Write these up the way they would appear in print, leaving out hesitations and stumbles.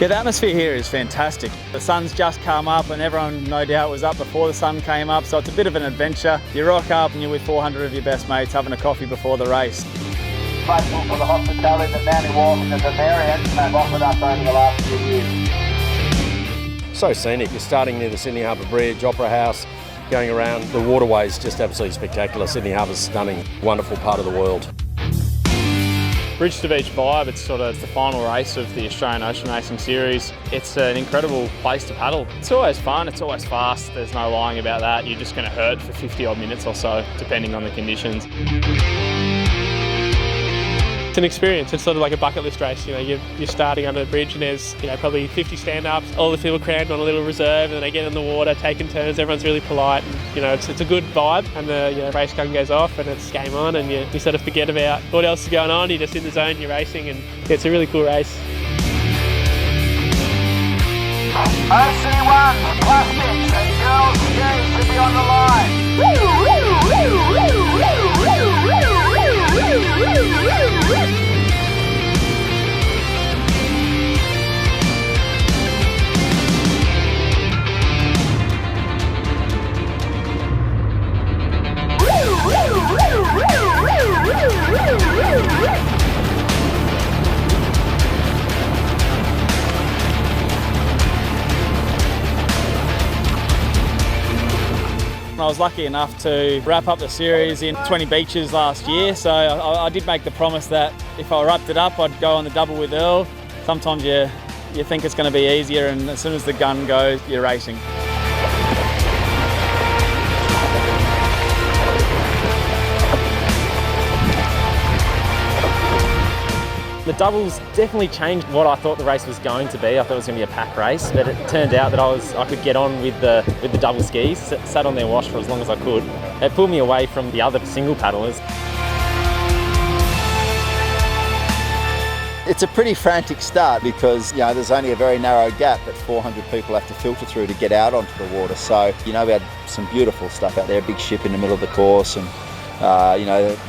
Yeah, the atmosphere here is fantastic. The sun's just come up and everyone no doubt was up before the sun came up, so it's a bit of an adventure. You rock up and you're with 400 of your best mates having a coffee before the race. Grateful for the hospitality that Manly Wharf and the Bavarians have offered us over the last few years. So scenic. You're starting near the Sydney Harbour Bridge, Opera House, going around the waterways, just absolutely spectacular. Sydney Harbour's stunning, wonderful part of the world. Bridge to Beach vibe, it's the final race of the Australian Ocean Racing Series. It's an incredible place to paddle. It's always fun, it's always fast, there's no lying about that. You're just going to hurt for 50 odd minutes or so, depending on the conditions. It's an experience. It's sort of like a bucket list race. You're starting under the bridge and there's probably 50 stand-ups. All the people crammed on a little reserve, and then they get in the water, taking turns. Everyone's really polite, and it's a good vibe. And the race gun goes off, and it's game on, and you sort of forget about what else is going on. You're just in the zone, you're racing, and it's a really cool race. OC1 Plastics and Girls Ski should be on the line. I was lucky enough to wrap up the series in 20 beaches last year, so I did make the promise that if I wrapped it up, I'd go on the double with Earl. Sometimes you think it's going to be easier, and as soon as the gun goes, you're racing. The doubles definitely changed what I thought the race was going to be. I thought it was going to be a pack race, but it turned out that I could get on with the double skis, sat on their wash for as long as I could. It pulled me away from the other single paddlers. It's a pretty frantic start because there's only a very narrow gap that 400 people have to filter through to get out onto the water. So we had some beautiful stuff out there, a big ship in the middle of the course, and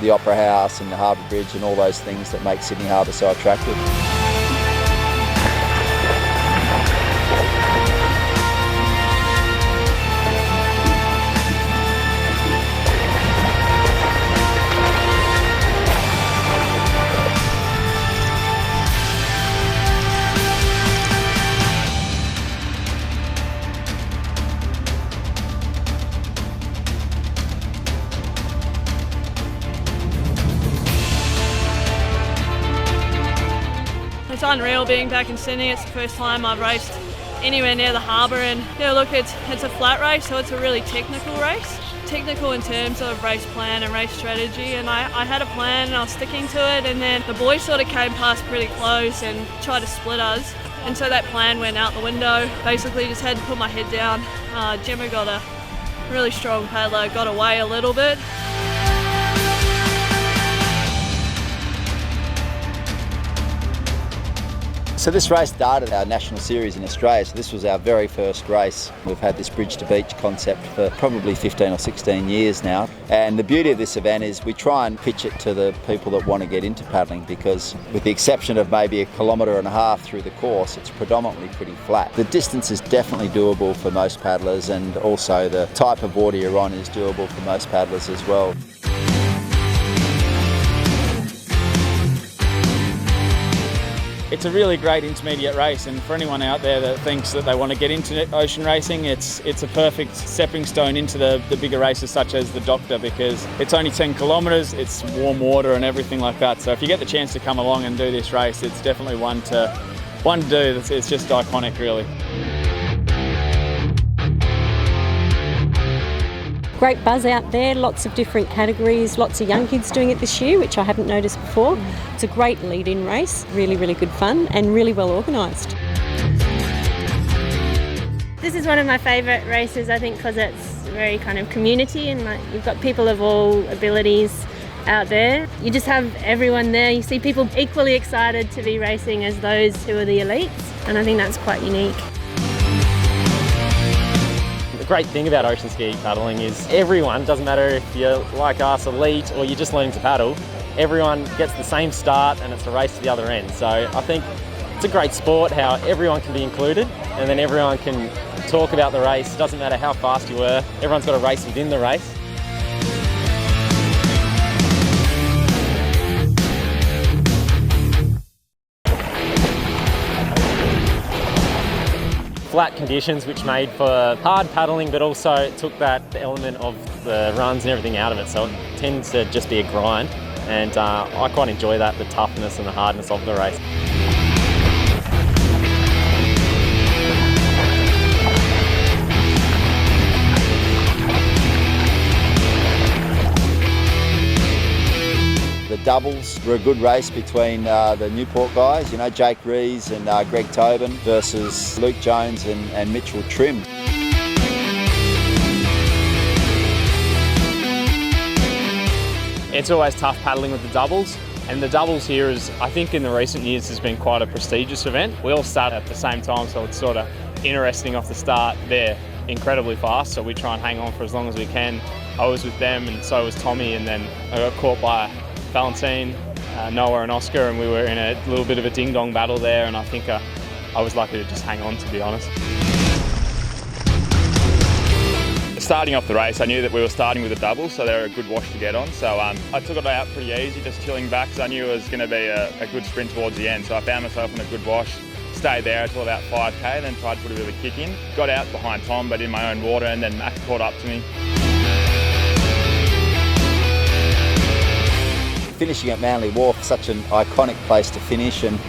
the Opera House and the Harbour Bridge and all those things that make Sydney Harbour so attractive. It's unreal being back in Sydney. It's the first time I've raced anywhere near the harbour, and look, it's a flat race, so it's a really technical race. Technical in terms of race plan and race strategy, and I had a plan and I was sticking to it, and then the boys sort of came past pretty close and tried to split us, and so that plan went out the window. Basically just had to put my head down. Gemma got a really strong paddler, got away a little bit. So this race started our national series in Australia, so this was our very first race. We've had this bridge to beach concept for probably 15 or 16 years now, and the beauty of this event is we try and pitch it to the people that want to get into paddling, because with the exception of maybe 1.5 kilometres through the course, it's predominantly pretty flat. The distance is definitely doable for most paddlers, and also the type of water you're on is doable for most paddlers as well. It's a really great intermediate race, and for anyone out there that thinks that they want to get into ocean racing, it's a perfect stepping stone into the bigger races such as the Doctor, because it's only 10 kilometres, it's warm water and everything like that. So if you get the chance to come along and do this race, it's definitely one to do. It's just iconic, really. Great buzz out there, lots of different categories, lots of young kids doing it this year, which I haven't noticed before. It's a great lead-in race, really, really good fun and really well organised. This is one of my favourite races, I think, because it's very kind of community, and you've got people of all abilities out there. You just have everyone there. You see people equally excited to be racing as those who are the elites, and I think that's quite unique. The great thing about ocean ski paddling is everyone, doesn't matter if you're like us, elite, or you're just learning to paddle, everyone gets the same start and it's a race to the other end. So I think it's a great sport how everyone can be included and then everyone can talk about the race. It doesn't matter how fast you were, everyone's got a race within the race. Flat conditions which made for hard paddling, but also it took that element of the runs and everything out of it, so it tends to just be a grind, and I quite enjoy that, the toughness and the hardness of the race. The doubles were a good race between the Newport guys, you know, Jake Rees and Greg Tobin versus Luke Jones and Mitchell Trim. It's always tough paddling with the doubles, and the doubles here is, I think in the recent years, has been quite a prestigious event. We all start at the same time, so it's sort of interesting off the start. They're incredibly fast, so we try and hang on for as long as we can. I was with them and so was Tommy, and then I got caught by Valentine, Noah and Oscar, and we were in a little bit of a ding-dong battle there, and I think I was lucky to just hang on, to be honest. Starting off the race, I knew that we were starting with a double, so they were a good wash to get on. So I took it out pretty easy, just chilling back, because I knew it was going to be a good sprint towards the end. So I found myself in a good wash, stayed there until about 5k, then tried to put a bit of a kick in. Got out behind Tom, but in my own water, and then Mac caught up to me. Finishing at Manly Wharf, such an iconic place to finish, and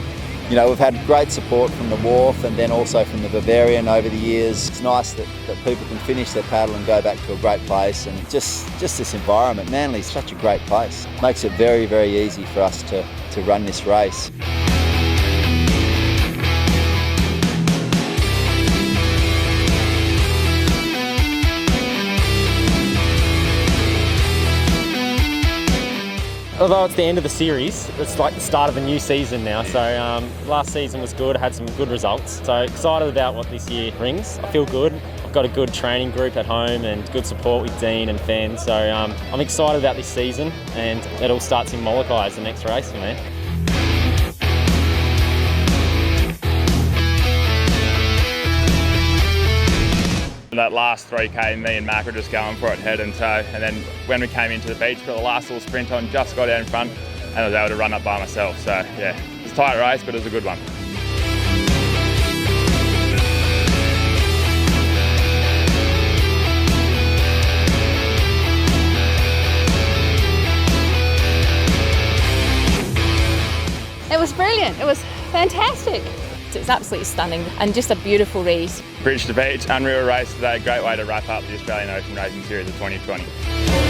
you know, we've had great support from the Wharf and then also from the Bavarian over the years. It's nice that people can finish their paddle and go back to a great place, and just this environment. Manly's such a great place. Makes it very, very easy for us to run this race. Although it's the end of the series, it's like the start of a new season now. So last season was good, had some good results. So excited about what this year brings. I feel good. I've got a good training group at home and good support with Dean and Fen. So I'm excited about this season, and it all starts in Molokai as the next race for me. That last 3k, me and Mac were just going for it head and toe, and then when we came into the beach, put the last little sprint on, just got out in front, and I was able to run up by myself. So yeah, it was a tight race, but it was a good one. It was brilliant. It was fantastic. It's absolutely stunning and just a beautiful race. Bridge to beach, unreal race today. Great way to wrap up the Australian Ocean Racing Series of 2020.